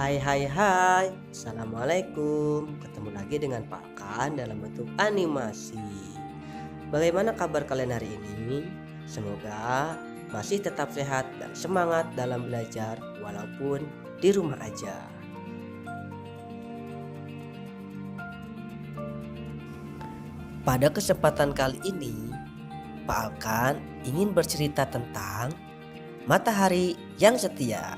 Hai, Assalamualaikum. Ketemu lagi dengan Pak Kan dalam bentuk animasi. Bagaimana kabar kalian hari ini? Semoga masih tetap sehat dan semangat dalam belajar walaupun di rumah aja. Pada kesempatan kali ini, Pak Alkan ingin bercerita tentang matahari yang setia.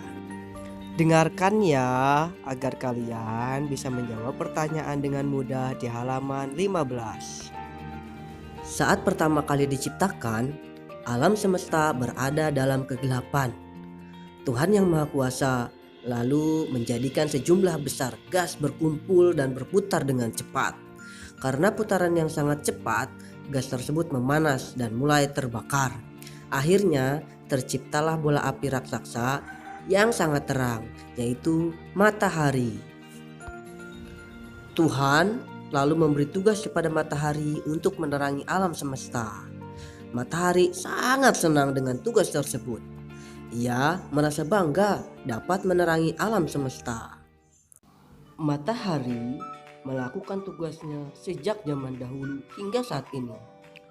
Dengarkan ya, agar kalian bisa menjawab pertanyaan dengan mudah di halaman 15. Saat pertama kali diciptakan, alam semesta berada dalam kegelapan. Tuhan yang Maha Kuasa lalu menjadikan sejumlah besar gas berkumpul dan berputar dengan cepat. Karena putaran yang sangat cepat, gas tersebut memanas dan mulai terbakar. Akhirnya terciptalah bola api raksasa yang sangat terang, yaitu matahari. Tuhan lalu memberi tugas kepada matahari untuk menerangi alam semesta. Matahari sangat senang dengan tugas tersebut. Ia merasa bangga dapat menerangi alam semesta. Matahari melakukan tugasnya sejak zaman dahulu hingga saat ini,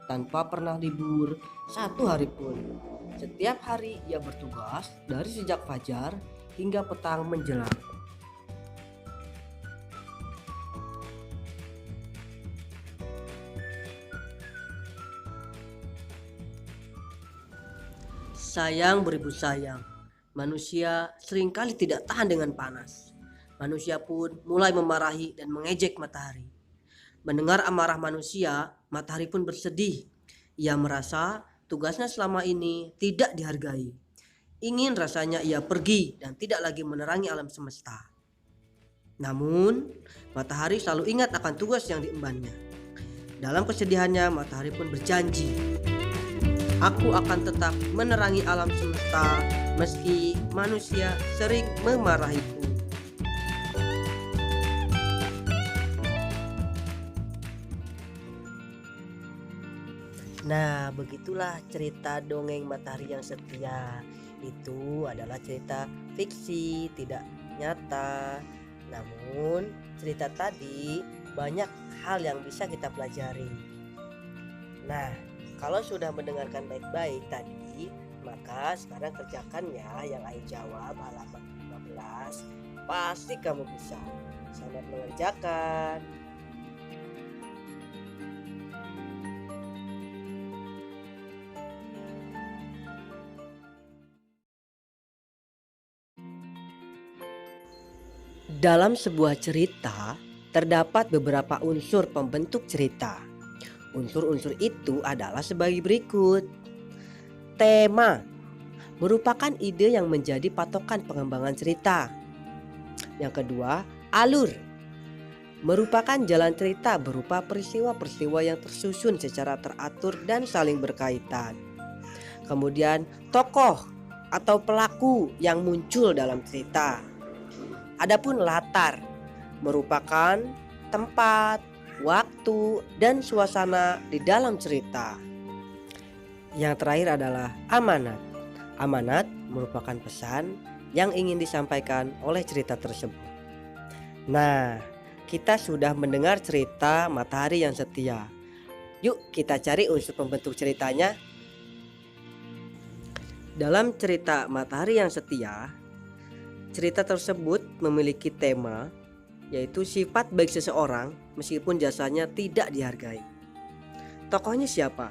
tanpa pernah libur satu hari pun. Setiap hari ia bertugas dari sejak fajar hingga petang menjelang. Sayang beribu sayang, manusia seringkali tidak tahan dengan panas. Manusia pun mulai memarahi dan mengejek matahari. Mendengar amarah manusia, matahari pun bersedih. Ia merasa tugasnya selama ini tidak dihargai. Ingin rasanya ia pergi dan tidak lagi menerangi alam semesta. Namun, matahari selalu ingat akan tugas yang diembannya. Dalam kesedihannya, matahari pun berjanji, "Aku akan tetap menerangi alam semesta meski manusia sering memarahiku." Nah, begitulah cerita dongeng Matahari yang Setia. Itu adalah cerita fiksi, tidak nyata. Namun, cerita tadi banyak hal yang bisa kita pelajari. Nah, kalau sudah mendengarkan baik-baik tadi, maka sekarang kerjakan ya yang Ai jawab halaman 15. Pasti kamu bisa. Selamat mengerjakan. Dalam sebuah cerita, terdapat beberapa unsur pembentuk cerita. Unsur-unsur itu adalah sebagai berikut. Tema merupakan ide yang menjadi patokan pengembangan cerita. Yang kedua, alur merupakan jalan cerita berupa peristiwa-peristiwa yang tersusun secara teratur dan saling berkaitan. Kemudian, tokoh atau pelaku yang muncul dalam cerita. Adapun latar merupakan tempat, waktu, dan suasana di dalam cerita. Yang terakhir adalah amanat. Amanat merupakan pesan yang ingin disampaikan oleh cerita tersebut. Nah, kita sudah mendengar cerita Matahari yang Setia. Yuk kita cari unsur pembentuk ceritanya. Dalam cerita Matahari yang Setia, cerita tersebut memiliki tema, yaitu sifat baik seseorang meskipun jasanya tidak dihargai. Tokohnya siapa?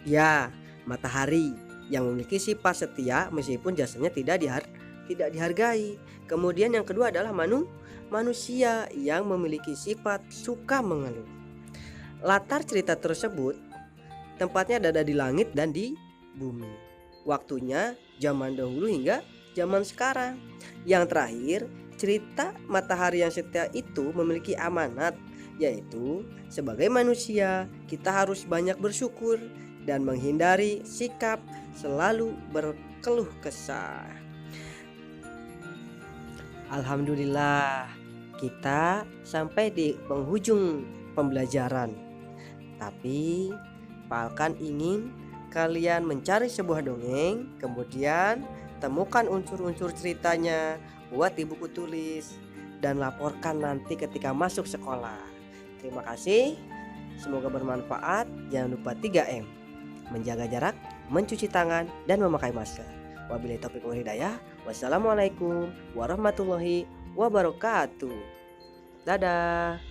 Ya, matahari yang memiliki sifat setia meskipun jasanya tidak dihargai. Kemudian yang kedua adalah manusia yang memiliki sifat suka mengeluh. Latar cerita tersebut tempatnya ada di langit dan di bumi. Waktunya zaman dahulu hingga zaman sekarang. Yang terakhir, cerita Matahari yang Setia itu memiliki amanat, yaitu sebagai manusia kita harus banyak bersyukur dan menghindari sikap selalu berkeluh kesah. Alhamdulillah, kita sampai di penghujung pembelajaran. Tapi Pak Alkan ingin kalian mencari sebuah dongeng, kemudian temukan unsur-unsur ceritanya, buat di buku tulis, dan laporkan nanti ketika masuk sekolah. Terima kasih. Semoga bermanfaat. Jangan lupa 3M. Menjaga jarak, mencuci tangan, dan memakai masker. Wabillahi taufiq wal hidayah. Wassalamualaikum warahmatullahi wabarakatuh. Dadah.